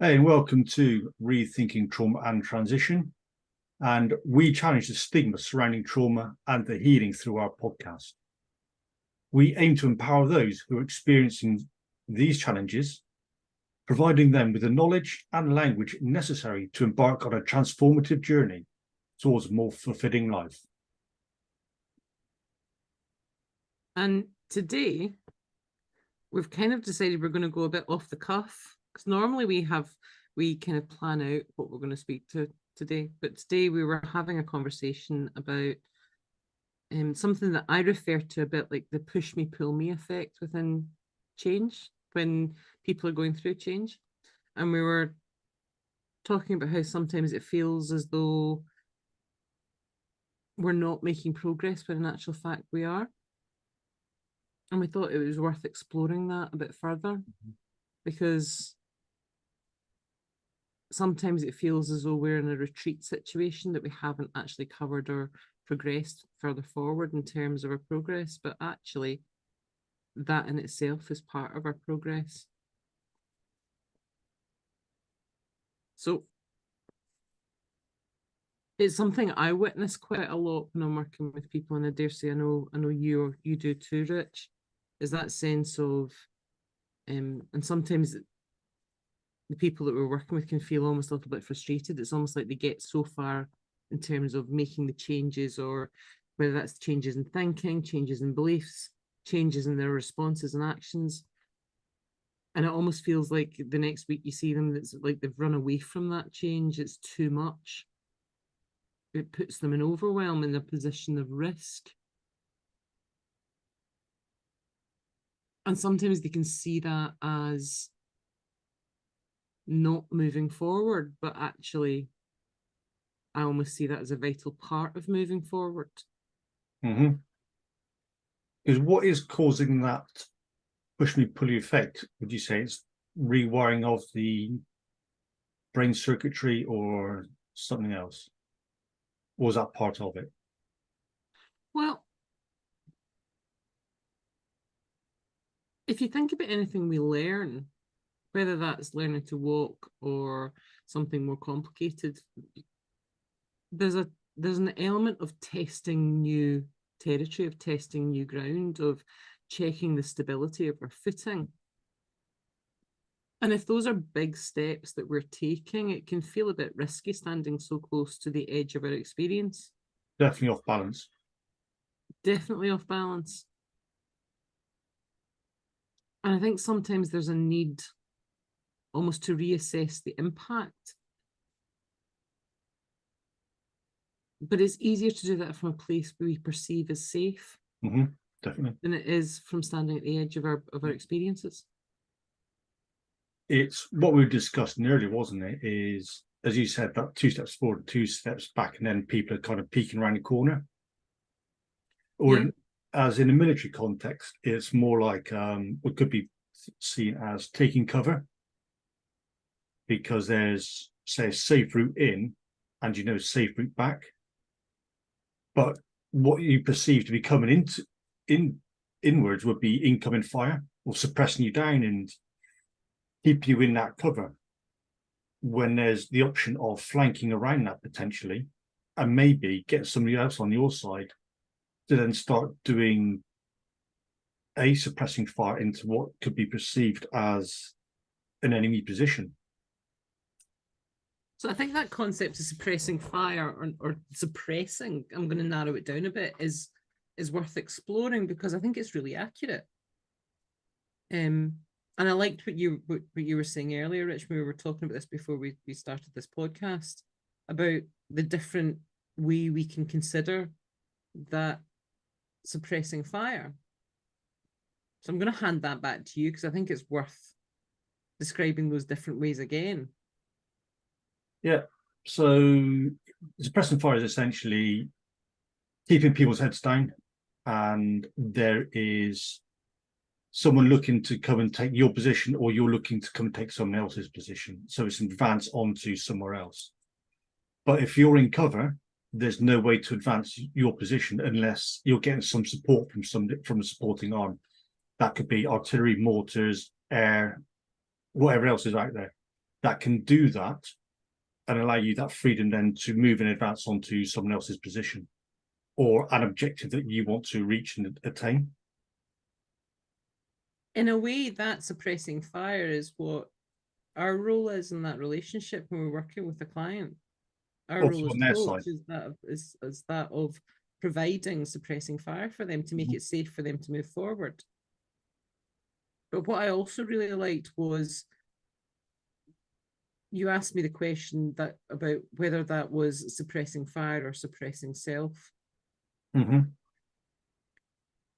Hey, and welcome to Rethinking Trauma and Transition. And we challenge the stigma surrounding trauma and the healing through our podcast. We aim to empower those who are experiencing these challenges, providing them with the knowledge and language necessary to embark on a transformative journey towards a more fulfilling life. And today, we've kind of decided we're going to go a bit off the cuff, because normally we kind of plan out what we're going to speak to today. But today we were having a conversation about something that I refer to a bit like the push me, pull me effect within change, when people are going through change. And we were talking about how sometimes it feels as though we're not making progress, when in actual fact we are. And we thought it was worth exploring that a bit further, because sometimes it feels as though we're in a retreat situation, that we haven't actually covered or progressed further forward in terms of our progress, but actually that in itself is part of our progress. So it's something I witness quite a lot when I'm working with people, and I dare say I know you do too, Rich, is that sense of and sometimes the people that we're working with can feel almost a little bit frustrated. It's almost like they get so far in terms of making the changes, or whether that's changes in thinking, changes in beliefs, changes in their responses and actions. And it almost feels like the next week you see them, it's like they've run away from that change. It's too much. It puts them in overwhelm, in a position of risk. And sometimes they can see that as not moving forward, but actually I almost see that as a vital part of moving forward. Because what is causing that push me, pull you effect? Would you say it's rewiring of the brain circuitry or something else? Or was that part of it? Well, if you think about anything we learn, whether that's learning to walk or something more complicated, there's an element of testing new territory, of testing new ground, of checking the stability of our footing. And if those are big steps that we're taking, it can feel a bit risky standing so close to the edge of our experience. Definitely off balance. Definitely off balance. And I think sometimes there's a need almost to reassess the impact. But it's easier to do that from a place we perceive as safe, definitely, than it is from standing at the edge of our experiences. It's what we were discussing earlier, wasn't it? Is, as you said, that 2 steps forward, 2 steps back, and then people are kind of peeking around the corner. Or as in a military context, it's more like what could be seen as taking cover, because there's, say, a safe route in and safe route back. But what you perceive to be coming inwards would be incoming fire, or suppressing you down and keep you in that cover, when there's the option of flanking around that potentially, and maybe get somebody else on your side to then start doing a suppressing fire into what could be perceived as an enemy position. So I think that concept of suppressing fire, or suppressing, I'm going to narrow it down a bit, is worth exploring, because I think it's really accurate. And I liked what you were saying earlier, Rich. We were talking about this before we started this podcast, about the different way we can consider that suppressing fire. So I'm going to hand that back to you, because I think it's worth describing those different ways again. Yeah. So suppressing fire is essentially keeping people's heads down, and there is someone looking to come and take your position, or you're looking to come and take someone else's position. So it's an advance onto somewhere else. But if you're in cover, there's no way to advance your position unless you're getting some support from a supporting arm. That could be artillery, mortars, air, whatever else is out there. that can do that and allow you that freedom then to move in advance onto someone else's position or an objective that you want to reach and attain. In a way, that suppressing fire is what our role is in that relationship when we're working with a client. Our Also role as on their coach side. is that of providing suppressing fire for them to make it safe for them to move forward. But what I also really liked was you asked me the question that about whether that was suppressing fire or suppressing self.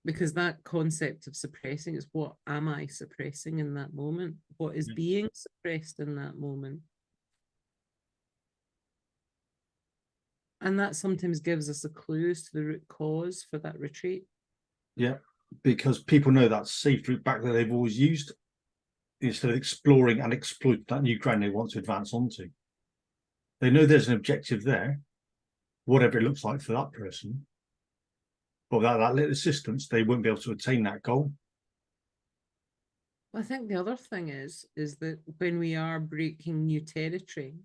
Because that concept of suppressing is, what am I suppressing in that moment? What is being suppressed in that moment? And that sometimes gives us a clue as to the root cause for that retreat. Yeah, because people know that safe route back that they've always used instead of exploring and exploit that new ground they want to advance onto. They know there's an objective there, whatever it looks like for that person. But without that little assistance, they won't be able to attain that goal. I think the other thing is that when we are breaking new territory,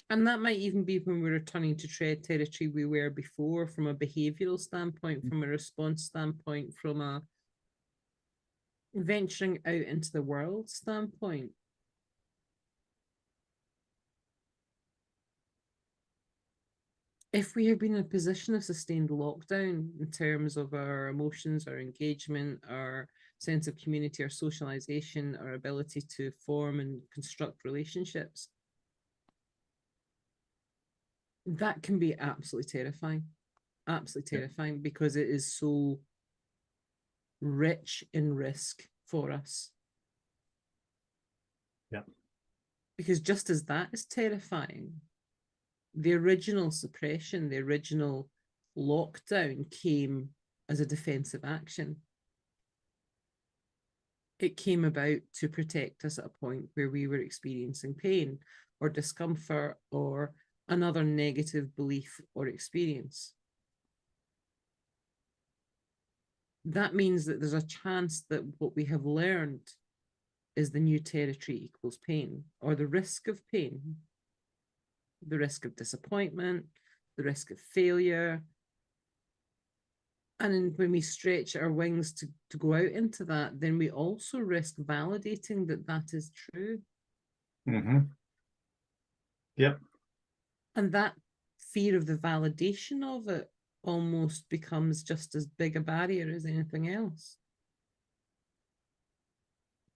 and that might even be when we're returning to tread territory we were before, from a behavioural standpoint, from a response standpoint, from a venturing out into the world standpoint. If we have been in a position of sustained lockdown in terms of our emotions, our engagement, our sense of community, our socialization, our ability to form and construct relationships, that can be absolutely terrifying. Absolutely terrifying, because it is so rich in risk for us. Yeah. Because just as that is terrifying, the original suppression, the original lockdown came as a defensive action. It came about to protect us at a point where we were experiencing pain or discomfort or another negative belief or experience. That means that there's a chance that what we have learned is the new territory equals pain, or the risk of pain, the risk of disappointment, the risk of failure. And when we stretch our wings to go out into that, then we also risk validating that that is true. Yep. And that fear of the validation of it almost becomes just as big a barrier as anything else.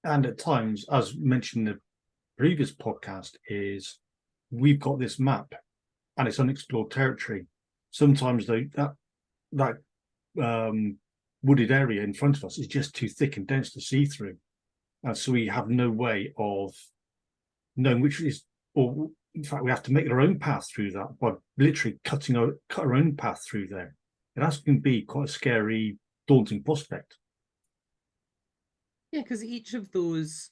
And at times, as mentioned in the previous podcast, is we've got this map and it's unexplored territory. Sometimes though that wooded area in front of us is just too thick and dense to see through, and so we have no way of knowing which is, or in fact we have to make our own path through that by literally cut our own path through there. And that can be quite a scary, daunting prospect. Yeah, because each of those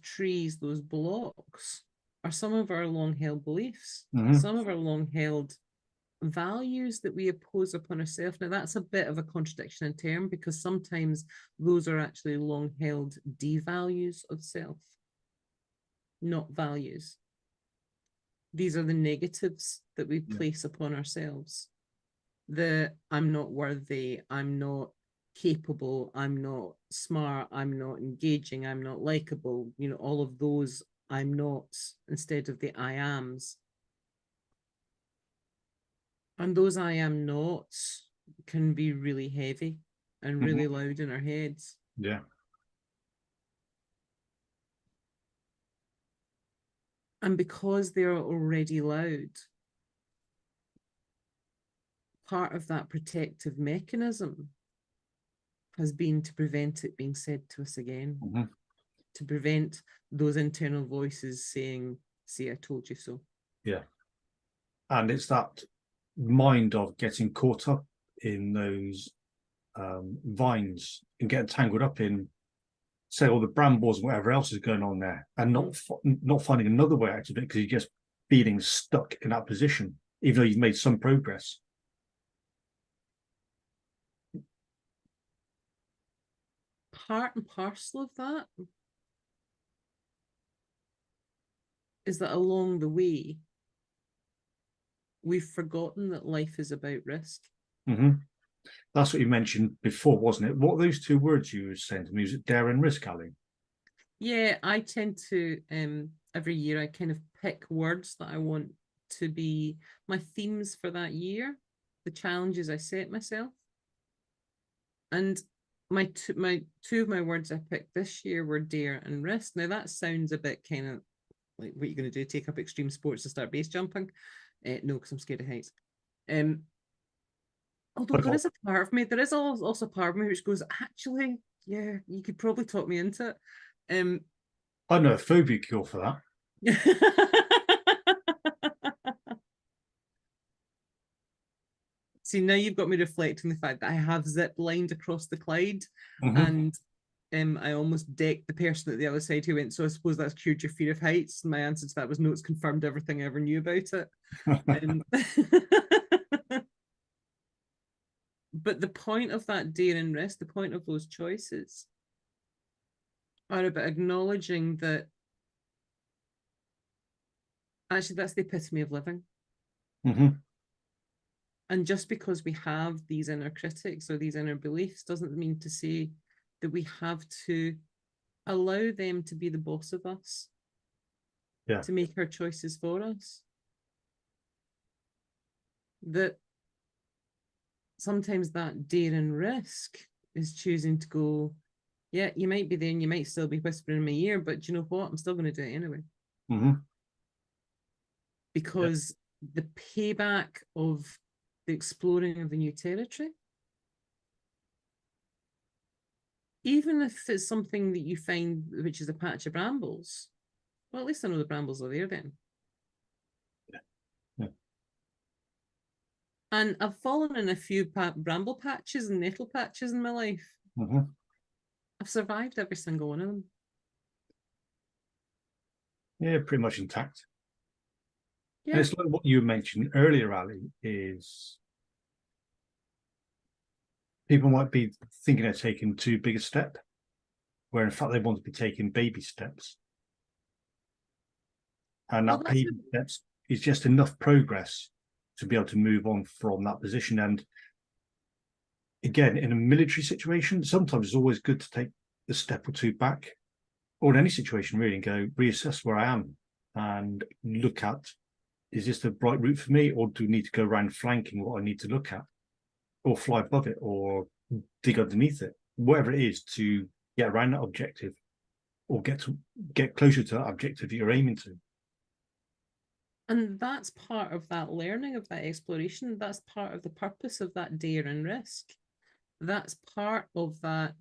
trees, those blocks, are some of our long-held beliefs, some of our long-held values that we impose upon ourselves. Now, that's a bit of a contradiction in term, because sometimes those are actually long-held devalues of self, not values. These are the negatives that we place upon ourselves. The I'm not worthy, I'm not capable, I'm not smart, I'm not engaging, I'm not likable, all of those I'm nots instead of the I ams. And those I am nots can be really heavy and really loud in our heads. Yeah. And because they're already loud, part of that protective mechanism has been to prevent it being said to us again, to prevent those internal voices saying, see, I told you so. Yeah. And it's that mind of getting caught up in those vines and getting tangled up in, say, all the brambles and whatever else is going on there, and not finding another way out of it because you're just feeling stuck in that position, even though you've made some progress. Part and parcel of that is that along the way, we've forgotten that life is about risk. That's what you mentioned before, wasn't it? What are those two words you were saying to me? Was it dare and risk, Ali? Yeah, I tend to every year I kind of pick words that I want to be my themes for that year, the challenges I set myself. And my two of my words I picked this year were dare and risk. Now that sounds a bit kind of like, what you're going to do, take up extreme sports to start base jumping? No, because I'm scared of heights. Although there is a part of me, there is also a part of me which goes, actually, yeah, you could probably talk me into it. I know a phobia cure for that. See, now you've got me reflecting the fact that I have zip lined across the Clyde, Mm-hmm. and I almost decked the person at the other side who went, so I suppose that's cured your fear of heights. And my answer to that was no, it's confirmed everything I ever knew about it. But the point of that dare and risk, the point of those choices, are about acknowledging that actually that's the epitome of living. And just because we have these inner critics or these inner beliefs doesn't mean to say that we have to allow them to be the boss of us, to make our choices for us. That sometimes that dare and risk is choosing to go, yeah, you might be there and you might still be whispering in my ear, but you know what? I'm still going to do it anyway. Because the payback of the exploring of the new territory, even if it's something that you find which is a patch of brambles, well, at least I know the brambles are there then. And I've fallen in a few bramble patches and nettle patches in my life. I've survived every single one of them. Yeah, pretty much intact. Yeah. And it's like what you mentioned earlier, Ali, is people might be thinking of taking too big a step, where in fact they want to be taking baby steps. And that baby steps is just enough progress to be able to move on from that position. And again, in a military situation, sometimes it's always good to take a step or two back, or in any situation really, and go reassess where I am and look at, is this the right route for me, or do I need to go around flanking what I need to look at, or fly above it, or dig underneath it, whatever it is to get around that objective, or get closer to that objective that you're aiming to. And that's part of that learning, of that exploration. That's part of the purpose of that dare and risk. That's part of that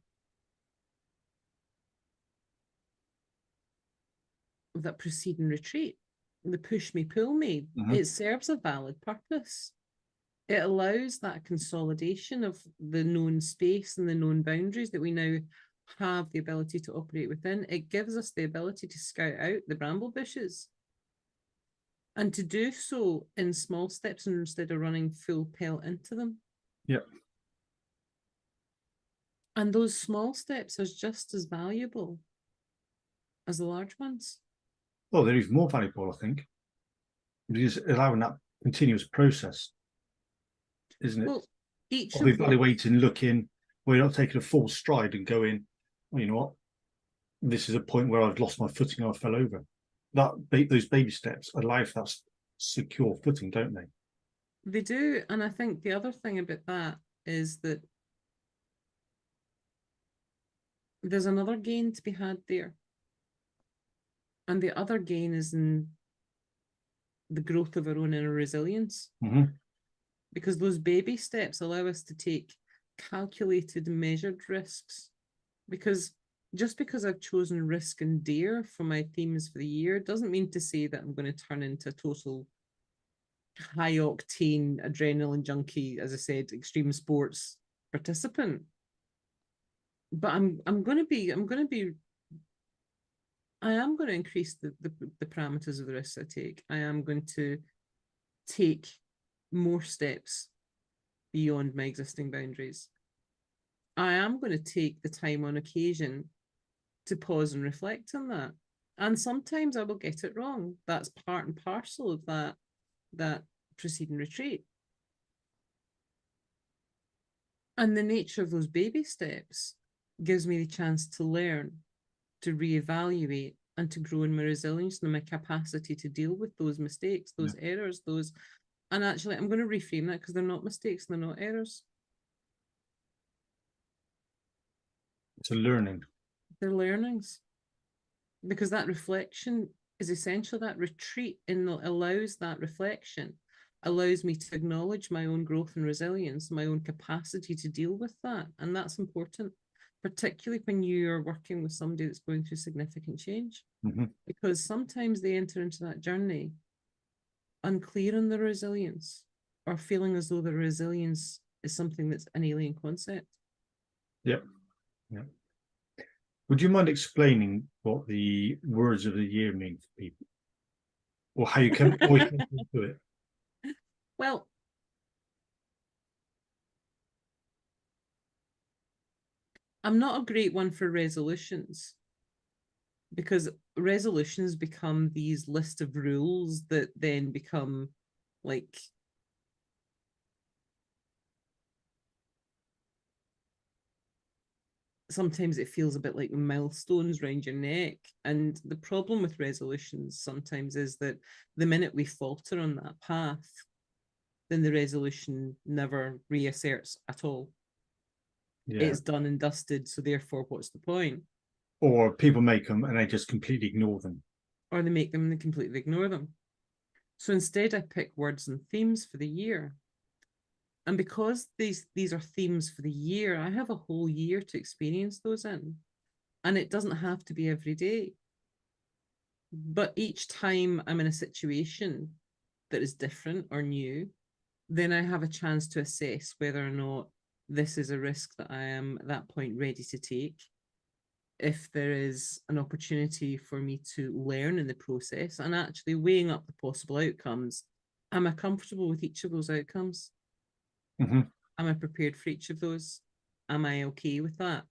proceed and retreat, the push me, pull me. It serves a valid purpose. It allows that consolidation of the known space and the known boundaries that we now have the ability to operate within. It gives us the ability to scout out the bramble bushes, and to do so in small steps instead of running full pelt into them. Yep. And those small steps are just as valuable as the large ones. Well, they're even more valuable, I think, because allowing that continuous process, isn't it? Well, each of evaluating, looking, where you're not taking a full stride and going, well, you know what, this is a point where I've lost my footing and I fell over. Those baby steps allow for that secure footing, don't they? They do. And I think the other thing about that is that there's another gain to be had there. And the other gain is in the growth of our own inner resilience. Because those baby steps allow us to take calculated, measured risks. Because just because I've chosen risk and dare for my themes for the year doesn't mean to say that I'm going to turn into a total high octane adrenaline junkie, as I said, extreme sports participant. But I am going to increase the parameters of the risks I take. I am going to take more steps beyond my existing boundaries. I am going to take the time on occasion to pause and reflect on that. And sometimes I will get it wrong. That's part and parcel of that proceed and retreat. And the nature of those baby steps gives me the chance to learn, to reevaluate, and to grow in my resilience and my capacity to deal with those mistakes, those errors, those. And actually, I'm going to reframe that because they're not mistakes, they're not errors. It's a learning. They're learnings. Because that reflection is essential. That retreat allows that reflection, allows me to acknowledge my own growth and resilience, my own capacity to deal with that. And that's important, particularly when you're working with somebody that's going through significant change. Because sometimes they enter into that journey unclear on their resilience, or feeling as though the resilience is something that's an alien concept. Yep. Yeah. Would you mind explaining what the words of the year mean for people, or how you can do it? Well, I'm not a great one for resolutions, because resolutions become these list of rules that then become like sometimes it feels a bit like milestones around your neck. And the problem with resolutions sometimes is that the minute we falter on that path, then the resolution never reasserts at all. It's done and dusted, so therefore what's the point? Or people make them and they just completely ignore them. Or they make them and they completely ignore them. So instead I pick words and themes for the year. And because these are themes for the year, I have a whole year to experience those in. And it doesn't have to be every day. But each time I'm in a situation that is different or new, then I have a chance to assess whether or not this is a risk that I am at that point ready to take. If there is an opportunity for me to learn in the process, and actually weighing up the possible outcomes, am I comfortable with each of those outcomes? Am I prepared for each of those? Am I okay with that?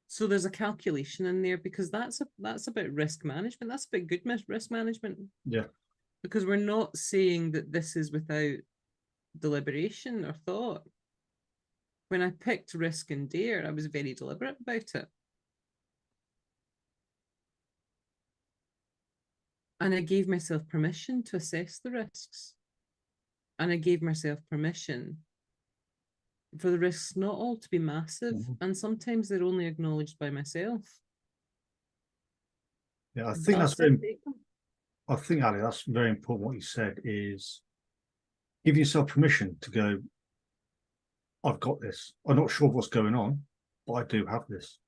So there's a calculation in there, because that's about risk management. That's about good risk management. Yeah. Because we're not saying that this is without deliberation or thought. When I picked risk and dare, I was very deliberate about it. And I gave myself permission to assess the risks. And I gave myself permission for the risks not all to be massive. And sometimes they're only acknowledged by myself. Yeah, I think that's very, I think, Ali, that's very important what you said, is giving yourself permission to go, I've got this. I'm not sure what's going on, but I do have this.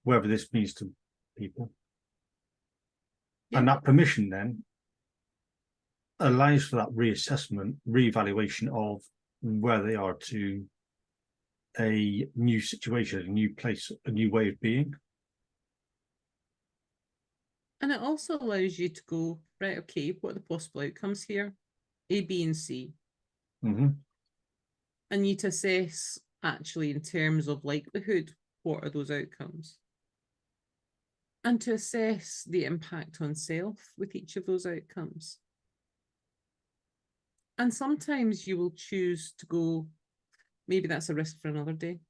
Whatever this means to people. Yeah. And that permission then allows for that reassessment, reevaluation of where they are to a new situation, a new place, a new way of being. And it also allows you to go, right, okay, what are the possible outcomes here? A, B, and C. And you to assess, actually, in terms of likelihood, what are those outcomes? And to assess the impact on self with each of those outcomes. And sometimes you will choose to go, maybe that's a risk for another day.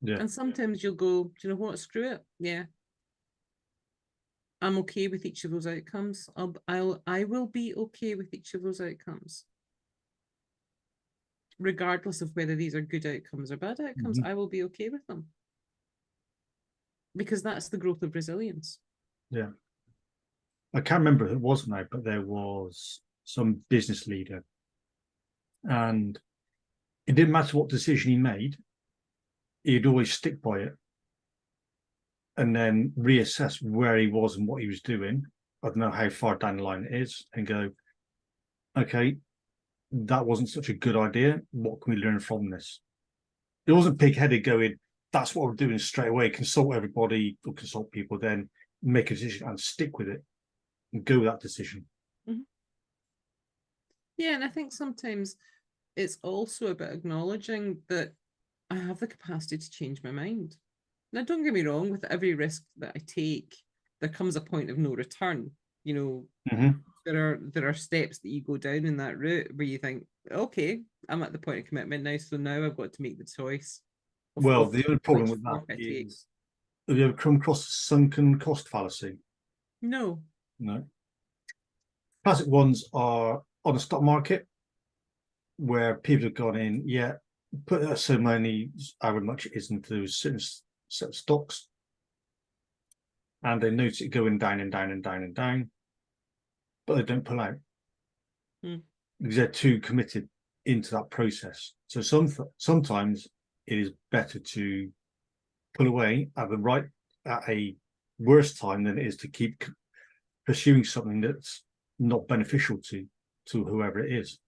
Yeah. And sometimes you'll go, do you know what, screw it. Yeah. I'm okay with each of those outcomes. I will be okay with each of those outcomes. Regardless of whether these are good outcomes or bad outcomes, I will be okay with them. Because that's the growth of resilience. Yeah. I can't remember who it was now, but there was some business leader. And it didn't matter what decision he made, he'd always stick by it. And then reassess where he was and what he was doing. I don't know how far down the line it is, and go, okay, that wasn't such a good idea. What can we learn from this? It wasn't pig-headed going, that's what we're doing straight away. Consult everybody or consult people, then make a decision and stick with it and go with that decision. Yeah, and I think sometimes it's also about acknowledging that I have the capacity to change my mind. Now, don't get me wrong, with every risk that I take, there comes a point of no return. You know, Mhm. there are steps that you go down in that route where you think, okay, I'm at the point of commitment now, so now I've got to make the choice Well, of the other problem which with that fork I take. is, have you ever come across the sunken cost fallacy? No. No. Classic ones are on the stock market, where people have gone in, yeah, put so many, however much it is into certain set of stocks, and they notice it going down and down and down and down, but they don't pull out Hmm. because they're too committed into that process. So sometimes it is better to pull away at a worse time than it is to keep pursuing something that's not beneficial to whoever it is.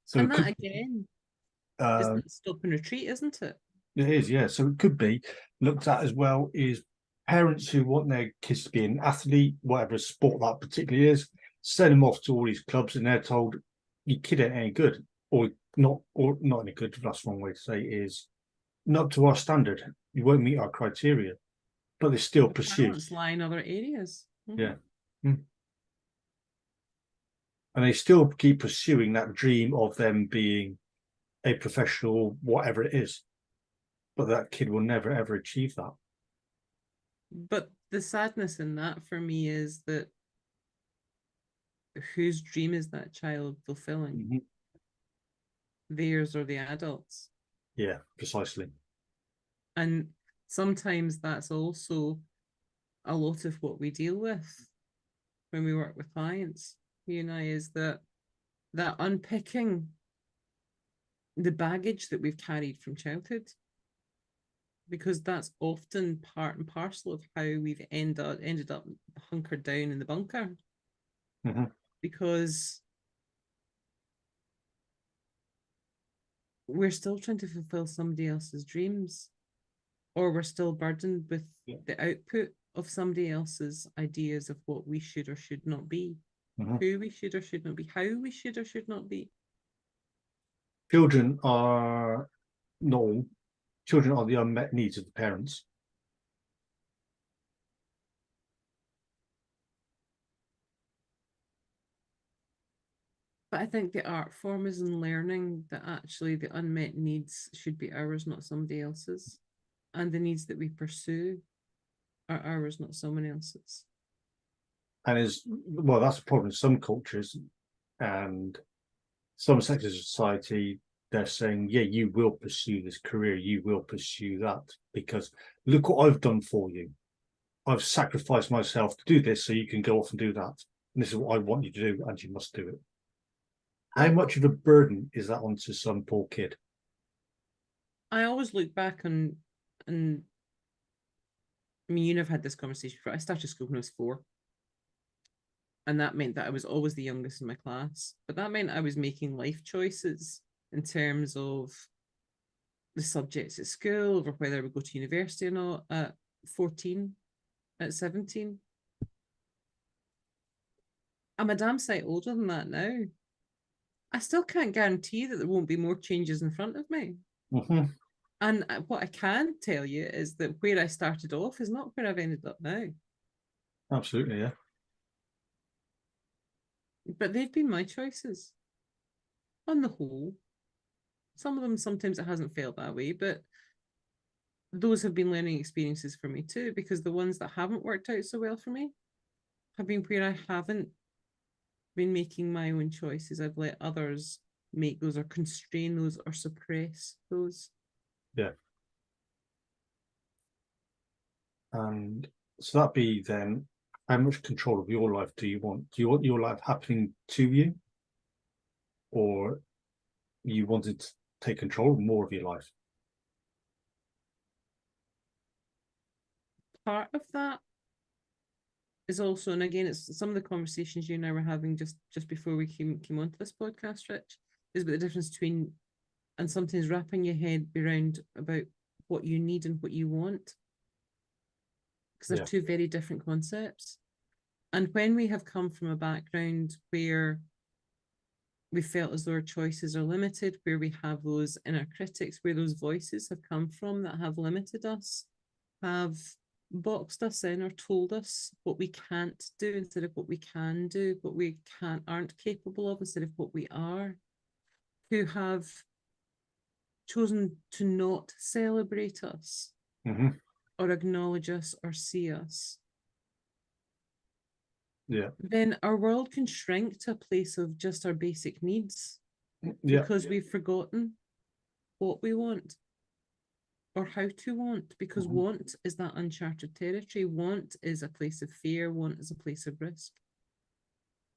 So And it that could, again is uh, that stop and retreat, isn't it? it is, yeah. So it could be looked at as well is parents who want their kids to be an athlete, whatever sport that particularly is, send them off to all these clubs, and they're told your kid ain't any good, or not any good. That's the wrong way to say it, is not up to our standard. You won't meet our criteria, but they still The pursue. talents lie in other areas. Yeah. Mm. And they still keep pursuing that dream of them being a professional, whatever it is. But that kid will never ever achieve that. But the sadness in that for me is that whose dream is that child fulfilling? Mm-hmm. Theirs or the adults? Yeah, precisely. And sometimes that's also a lot of what we deal with when we work with clients, you and I, is that unpicking the baggage that we've carried from childhood, because that's often part and parcel of how we've ended up hunkered down in the bunker. Mm-hmm. Because we're still trying to fulfill somebody else's dreams, or we're still burdened with the output of somebody else's ideas of what we should or should not be, Mm-hmm. who we should or should not be, how we should or should not be. Children are not all. Children are the unmet needs of the parents. But I think the art form is in learning that actually the unmet needs should be ours, not somebody else's. And the needs that we pursue are ours, not someone else's. And is well, that's a problem in some cultures and some sectors of society. They're saying, yeah, you will pursue this career, you will pursue that, because look what I've done for you. I've sacrificed myself to do this so you can go off and do that. And this is what I want you to do, and you must do it. How much of a burden is that onto some poor kid? I always look back on, and I mean, you know, I've had this conversation before. I started school when I was 4. And that meant that I was always the youngest in my class. But that meant I was making life choices in terms of the subjects at school, or whether I would go to university or not at 14, at 17. I'm a damn sight older than that now. I still can't guarantee that there won't be more changes in front of me. Mm-hmm. And what I can tell you is that where I started off is not where I've ended up now. Absolutely, yeah. But they've been my choices on the whole. Some of them, sometimes it hasn't felt that way, but those have been learning experiences for me too, because the ones that haven't worked out so well for me have been where I haven't been making my own choices. I've let others make those, or constrain those, or suppress those. Yeah. And so that be then, how much control of your life do you want? Do you want your life happening to you, or you wanted to take control of more of your life? Part of that is also, and again, it's some of the conversations you and I were having just before we came onto this podcast, Rich, is about the difference between, and sometimes wrapping your head around about what you need and what you want, because they're two very different concepts. And when we have come from a background where we felt as though our choices are limited, where we have those inner critics, where those voices have come from that have limited us, have boxed us in or told us what we can't do instead of what we can do, what we aren't capable of instead of what we are, who have chosen to not celebrate us or acknowledge us or see us, then our world can shrink to a place of just our basic needs because we've forgotten what we want or how to want, because want is that uncharted territory. Want is a place of fear. Want is a place of risk.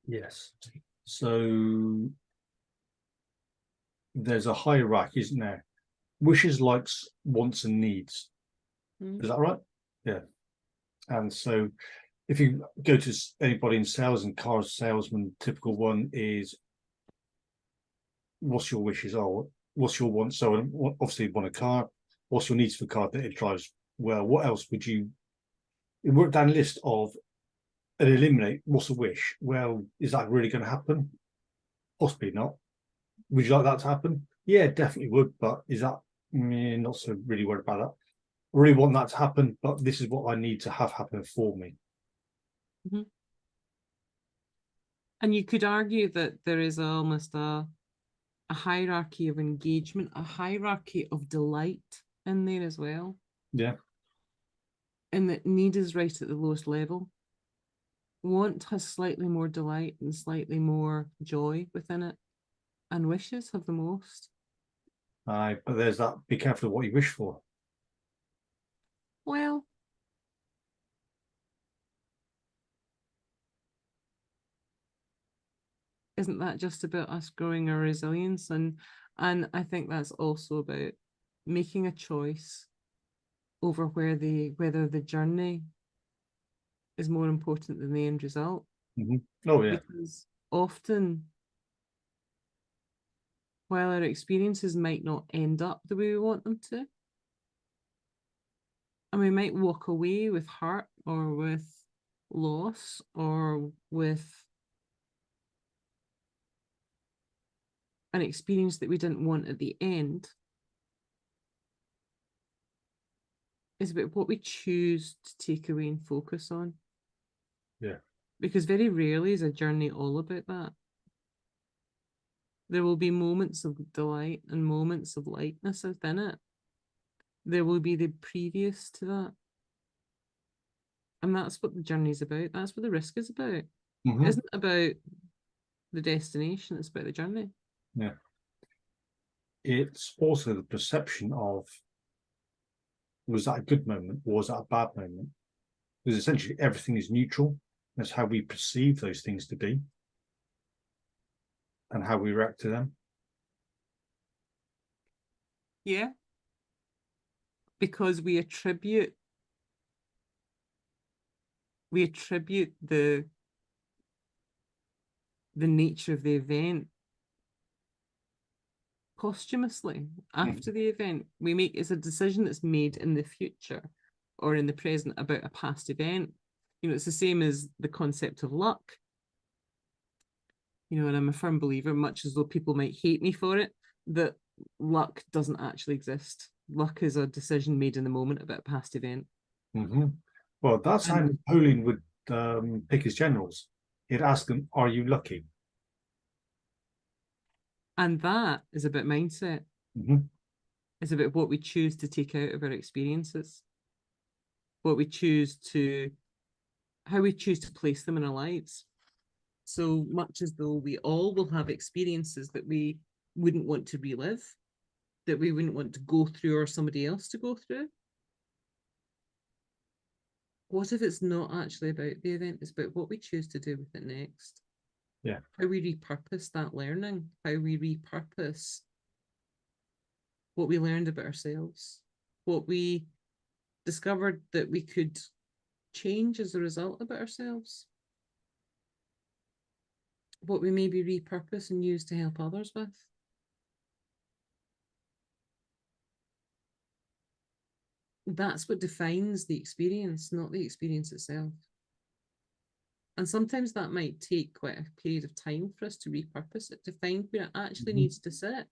Yes. So there's a hierarchy, isn't there? Wishes, likes, wants, and needs. Is that right? Yeah. And so if you go to anybody in sales and car salesman, typical one is, what's your wishes? Oh, what's your want? So obviously you want a car. What's your needs for a car that it drives well? What else would you work down a list of and eliminate? What's a wish? Well, is that really going to happen? Possibly not. Would you like that to happen? Yeah, definitely would. But is that not so really worried about that? I really want that to happen, but this is what I need to have happen for me. And you could argue that there is almost a hierarchy of engagement, a hierarchy of delight in there as well. Yeah. And that need is right at the lowest level. Want has slightly more delight and slightly more joy within it. And wishes have the most. But there's that, be careful of what you wish for. Well, isn't that just about us growing our resilience? And I think that's also about making a choice over whether the journey is more important than the end result. Oh yeah. Because often, while our experiences might not end up the way we want them to, and we might walk away with hurt or with loss or with an experience that we didn't want at the end, is about what we choose to take away and focus on. Yeah. Because very rarely is a journey all about that. There will be moments of delight and moments of lightness within it. There will be the previous to that. And that's what the journey is about. That's what the risk is about. It isn't about the destination, it's about the journey. Yeah. It's also the perception of, was that a good moment or was that a bad moment? Because essentially everything is neutral. That's how we perceive those things to be and how we react to them. Yeah. Because we attribute the nature of the event posthumously after the event. It's a decision that's made in the future or in the present about a past event. It's the same as the concept of luck. And I'm a firm believer, much as though people might hate me for it, that luck doesn't actually exist. Luck is a decision made in the moment about a past event. Well, that's how Napoleon would pick his generals. He'd ask them, are you lucky? And that is about mindset. It's about what we choose to take out of our experiences, how we choose to place them in our lives. So much as though we all will have experiences that we wouldn't want to relive, that we wouldn't want to go through or somebody else to go through. What if it's not actually about the event? It's about what we choose to do with it next. Yeah. How we repurpose that learning, how we repurpose what we learned about ourselves, what we discovered that we could change as a result about ourselves, what we maybe repurpose and use to help others with. That's what defines the experience, not the experience itself. And sometimes that might take quite a period of time for us to repurpose it, to find where it actually needs to sit.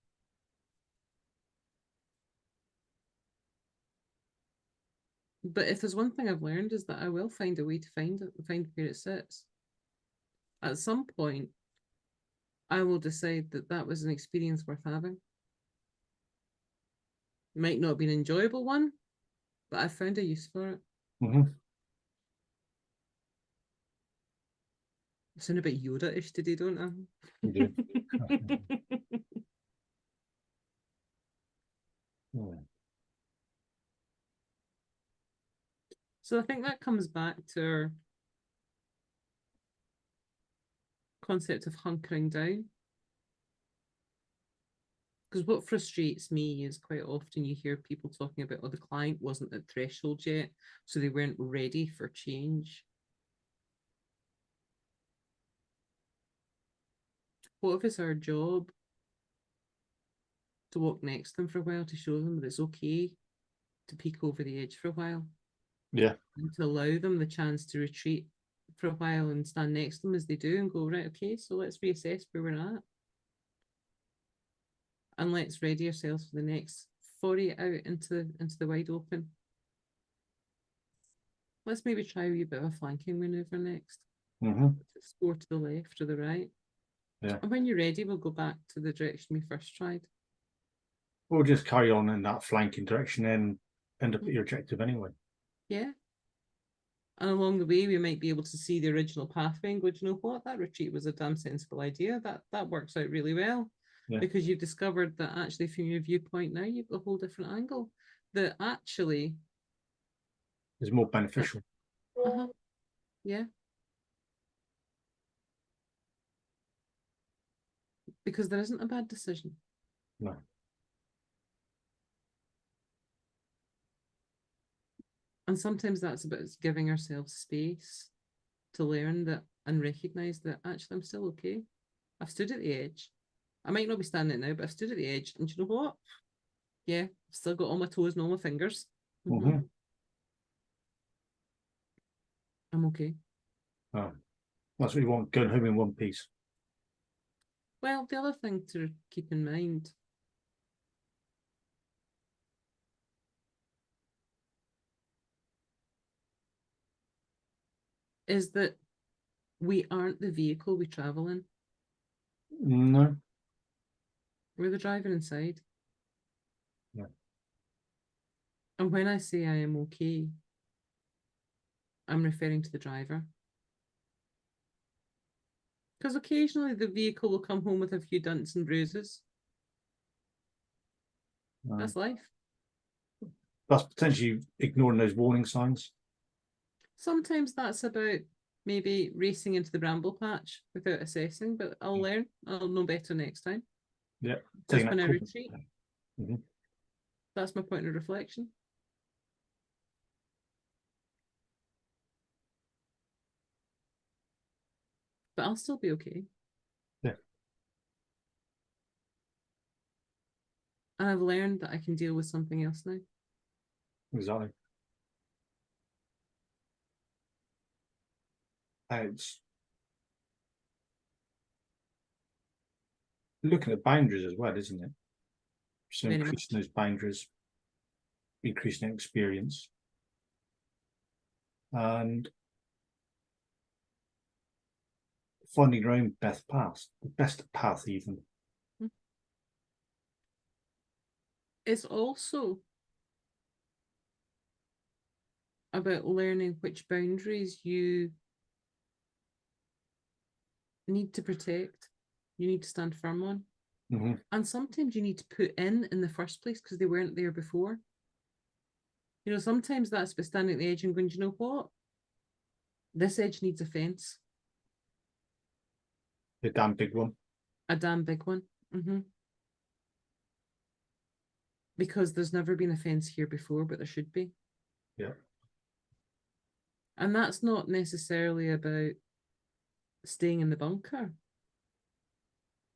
But if there's one thing I've learned is that I will find a way to find where it sits. At some point, I will decide that that was an experience worth having. It might not be an enjoyable one, but I found a use for it. I sound a bit Yoda-ish today, don't I? You do. Yeah. So I think that comes back to our concept of hunkering down. Because what frustrates me is quite often you hear people talking about, oh, the client wasn't at threshold yet, so they weren't ready for change. What if it's our job to walk next to them for a while to show them that it's okay to peek over the edge for a while? Yeah. And to allow them the chance to retreat for a while and stand next to them as they do and go, right, okay, so let's reassess where we're at. And let's ready ourselves for the next 40 out into the wide open. Let's maybe try a wee bit of a flanking manoeuvre next. Score to the left or the right. Yeah. And when you're ready, we'll go back to the direction we first tried. We'll just carry on in that flanking direction and end up at your objective anyway. Yeah. And along the way, we might be able to see the original pathway and go, do you know what? That retreat was a damn sensible idea. That works out really well. Yeah. Because you've discovered that actually from your viewpoint now, you've got a whole different angle that actually is more beneficial. Yeah. Because there isn't a bad decision. No. And sometimes that's about giving ourselves space to learn that and recognize that actually I'm still okay. I've stood at the edge. I might not be standing now, but I've stood at the edge. And you know what? Yeah, I've still got all my toes and all my fingers. I'm okay. Oh, that's what you want, going home in one piece. Well, the other thing to keep in mind is that we aren't the vehicle we travel in. No. We're the driver inside. Yeah. And when I say I am okay, I'm referring to the driver. Because occasionally the vehicle will come home with a few dents and bruises. That's life. That's potentially ignoring those warning signs. Sometimes that's about maybe racing into the bramble patch without assessing, but I'll learn. I'll know better next time. Yeah. Just when I retreat. That's my point of reflection. But I'll still be okay. Yeah. And I've learned that I can deal with something else now. Exactly. It's looking at boundaries as well, isn't it? So Very increasing those boundaries, increasing experience, and finding your own best path, the best path even. It's also about learning which boundaries you need to protect, you need to stand firm on. And sometimes you need to put in the first place because they weren't there before. You know, sometimes that's by standing at the edge and going, do you know what? This edge needs a fence. A damn big one. A damn big one. Because there's never been a fence here before, but there should be. Yeah. And that's not necessarily about staying in the bunker.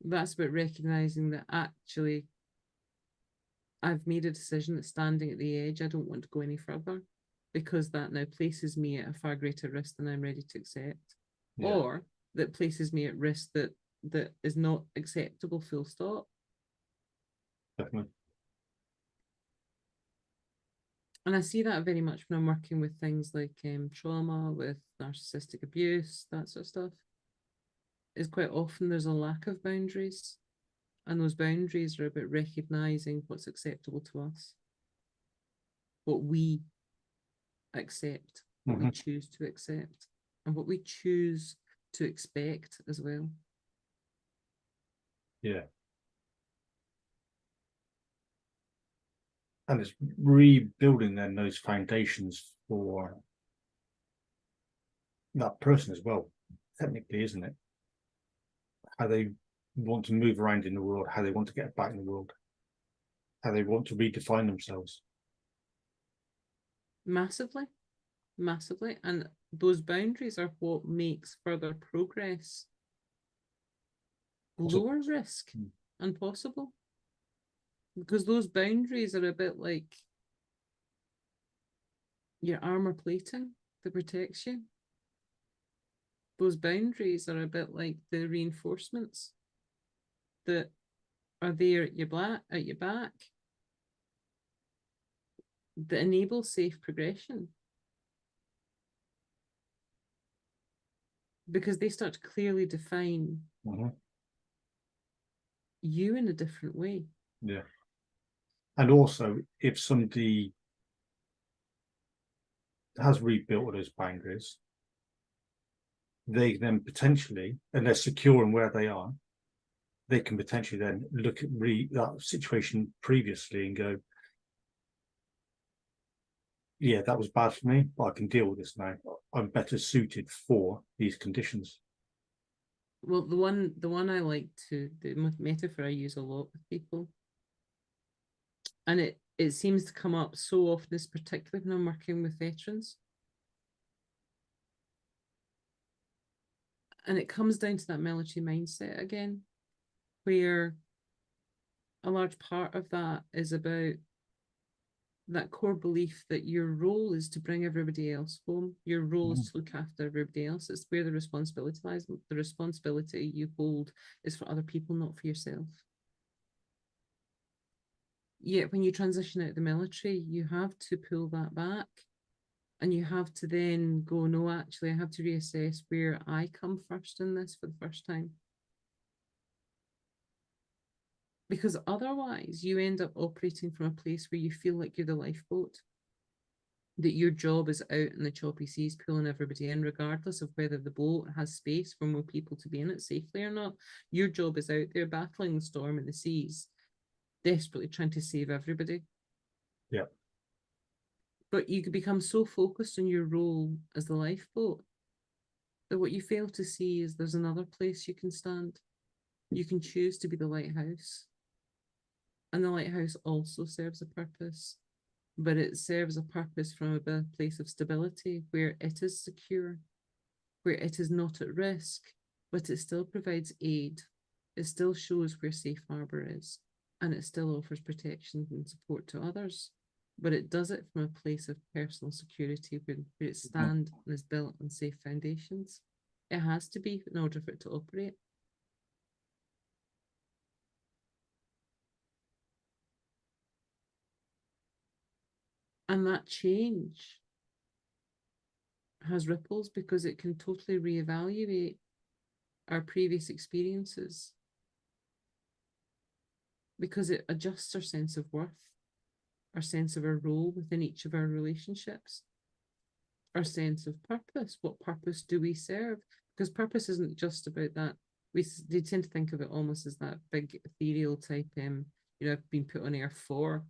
That's about recognizing that actually I've made a decision that standing at the edge, I don't want to go any further because that now places me at a far greater risk than I'm ready to accept. Yeah. Or that places me at risk that is not acceptable, full stop. Definitely. And I see that very much when I'm working with things like trauma, with narcissistic abuse, that sort of stuff. Is quite often there's a lack of boundaries, and those boundaries are about recognizing what's acceptable to us, what we accept, what we choose to accept, and what we choose to expect as well. Yeah. And it's rebuilding then those foundations for that person as well, technically, isn't it? How they want to move around in the world, how they want to get back in the world, how they want to redefine themselves. Massively, massively. And those boundaries are what makes further progress lower risk and possible. Because those boundaries are a bit like your armor plating that protects you. Those boundaries are a bit like the reinforcements that are there at your back that enable safe progression. Because they start to clearly define you in a different way. Yeah. And also, if somebody has rebuilt those boundaries, they then potentially, and they're secure in where they are, they can potentially then look at that situation previously and go, yeah, that was bad for me, but I can deal with this now. I'm better suited for these conditions. Well, the one I like the metaphor I use a lot with people, and it seems to come up so often, is particularly when I'm working with veterans. And it comes down to that military mindset again, where a large part of that is about that core belief that your role is to bring everybody else home. Your role is to look after everybody else. It's where the responsibility lies. The responsibility you hold is for other people, not for yourself. Yet when you transition out of the military, you have to pull that back, and you have to then go, no, actually, I have to reassess where I come first in this for the first time. Because otherwise you end up operating from a place where you feel like you're the lifeboat, that your job is out in the choppy seas pulling everybody in, regardless of whether the boat has space for more people to be in it safely or not. Your job is out there battling the storm in the seas, desperately trying to save everybody. Yeah. But you could become so focused on your role as the lifeboat that what you fail to see is there's another place you can stand. You can choose to be the lighthouse. And the lighthouse also serves a purpose, but it serves a purpose from a place of stability where it is secure, where it is not at risk, but it still provides aid. It still shows where safe harbour is, and it still offers protection and support to others. But it does it from a place of personal security where it stands and is built on safe foundations. It has to be in order for it to operate. And that change has ripples because it can totally reevaluate our previous experiences, because it adjusts our sense of worth, our sense of our role within each of our relationships, our sense of purpose. What purpose do we serve? Because purpose isn't just about that. They tend to think of it almost as that big ethereal type, I've been put on air for.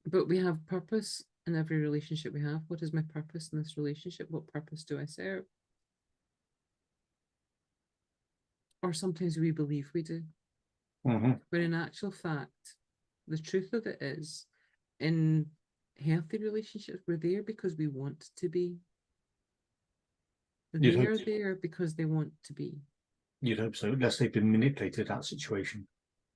But we have purpose in every relationship we have. What is my purpose in this relationship? What purpose do I serve? Or sometimes we believe we do. But in actual fact, the truth of it is, in healthy relationships, we're there because we want to be. They are there because they want to be. You'd hope so, unless they've been manipulated that situation.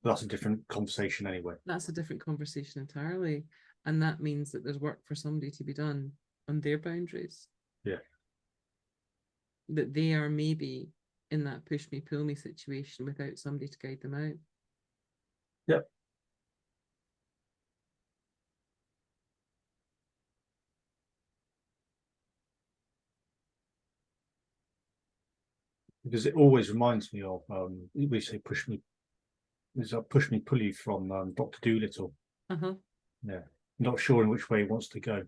That's a different conversation anyway. That's a different conversation entirely. And that means that there's work for somebody to be done on their boundaries. Yeah. That they are maybe in that push me, pull me situation without somebody to guide them out. Yep. because it always reminds me of we say push me. It's a push me pull you from Dr. Dolittle. Yeah, not sure in which way he wants to go.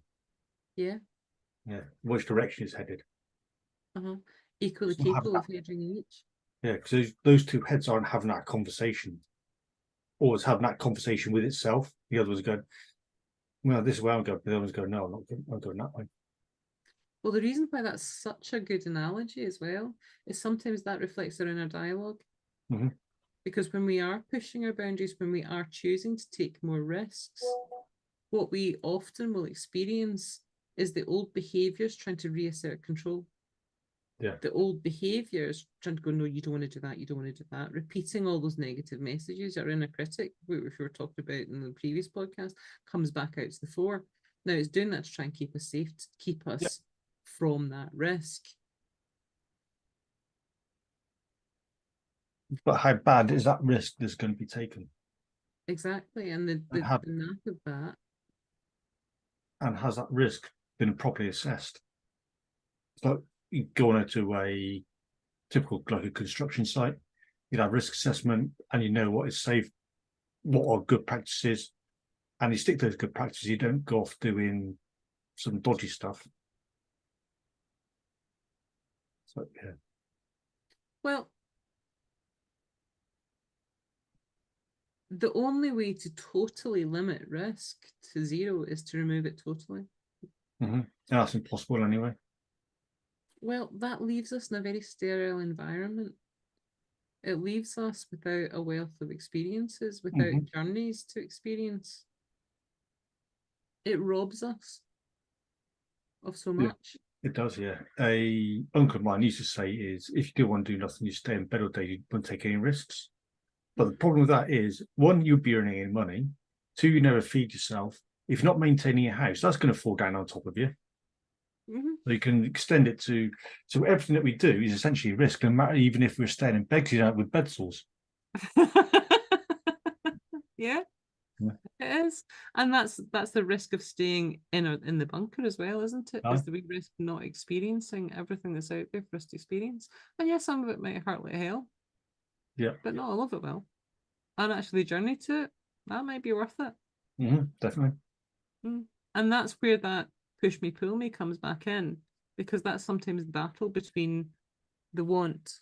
Yeah. Yeah, which direction he's headed. Equally capable of heading each. Yeah, because those two heads aren't having that conversation. Always having that conversation with itself. The other one's going, well, this is where I'm going. The other one's going, no, I'm going that way. Well, the reason why that's such a good analogy as well is sometimes that reflects our inner dialogue. Because when we are pushing our boundaries, when we are choosing to take more risks, what we often will experience is the old behaviours trying to reassert control. Yeah. The old behaviours trying to go, no, you don't want to do that, you don't want to do that, repeating all those negative messages. Our inner critic, which we were talking about in the previous podcast, comes back out to the fore. Now it's doing that to try and keep us safe, to keep us from that risk. But how bad is that risk that's going to be taken? Exactly, and the knack of that. And has that risk been properly assessed? It's like you go into a typical, like a construction site, you'd have risk assessment and you know what is safe, what are good practices, and you stick to those good practices. You don't go off doing some dodgy stuff. So, yeah. Well, the only way to totally limit risk to zero is to remove it totally. And that's impossible anyway. Well, that leaves us in a very sterile environment. It leaves us without a wealth of experiences, without journeys to experience. It robs us of so much. It does, yeah. A uncle of mine used to say is, if you do want to do nothing, you stay in bed all day, you won't take any risks. But the problem with that is, one, you'll be earning any money. Two, you never feed yourself. If you're not maintaining your house, that's going to fall down on top of you. So you can extend it to, so everything that we do is essentially a risk, no matter even if we're staying in bed, because you know, with bed sores. Yeah, it is. And that's the risk of staying in the bunker as well, isn't it? Is the big risk of not experiencing everything that's out there for us to experience. And yes, some of it might hurt like hell. Yeah. But not all of it will. And actually the journey to it, that might be worth it. Definitely. And that's where that push me, pull me comes back in, because that's sometimes the battle between the want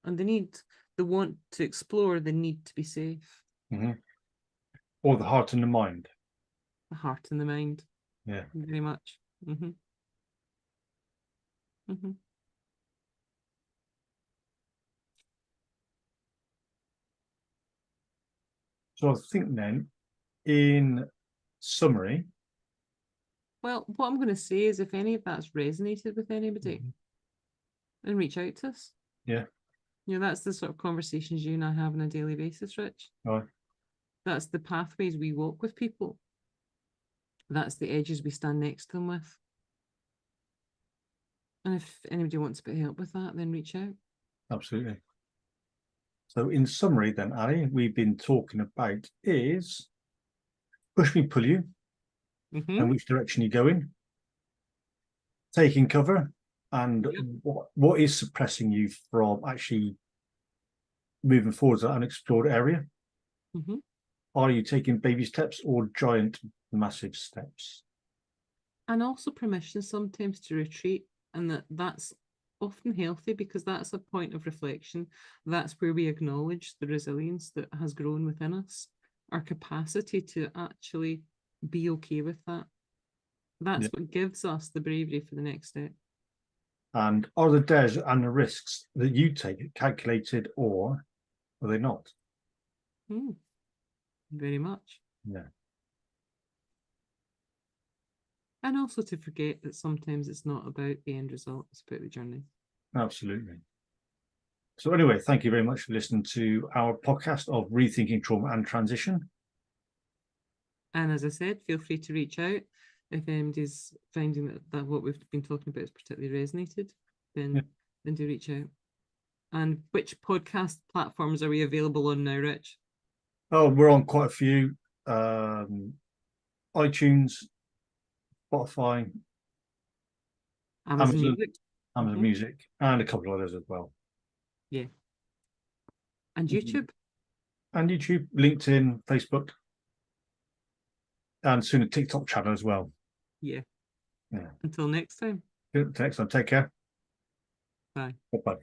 and the need. The want to explore, the need to be safe. Or the heart and the mind. The heart and the mind. Yeah. Very much. So I think then, in summary. Well, what I'm going to say is, if any of that's resonated with anybody, then reach out to us. Yeah. You know, that's the sort of conversations you and I have on a daily basis, Rich. That's the pathways we walk with people. That's the edges we stand next to them with. And if anybody wants a bit of help with that, then reach out. Absolutely. So in summary then, Ali, we've been talking about is push me, pull you, and which direction you're going, taking cover, and what is suppressing you from actually moving forward to that unexplored area. Are you taking baby steps or giant, massive steps? And also permission sometimes to retreat, and that's often healthy, because that's a point of reflection. That's where we acknowledge the resilience that has grown within us, our capacity to actually be okay with that. That's what gives us the bravery for the next step. And are the dares and the risks that you take calculated, or are they not? Very much. Yeah. And also to forget that sometimes it's not about the end result, it's about the journey. Absolutely. So anyway, thank you very much for listening to our podcast of Rethinking Trauma and Transition. And as I said, feel free to reach out. If anybody's finding that what we've been talking about is particularly resonated, then do reach out. And which podcast platforms are we available on now, Rich? Oh, we're on quite a few. iTunes, Spotify, Amazon Music, and a couple of others as well. Yeah. And Mhm. YouTube? And YouTube, LinkedIn, Facebook, and soon a TikTok channel as well. Yeah. Yeah. Until next time. Next time, take care. Bye. Bye-bye.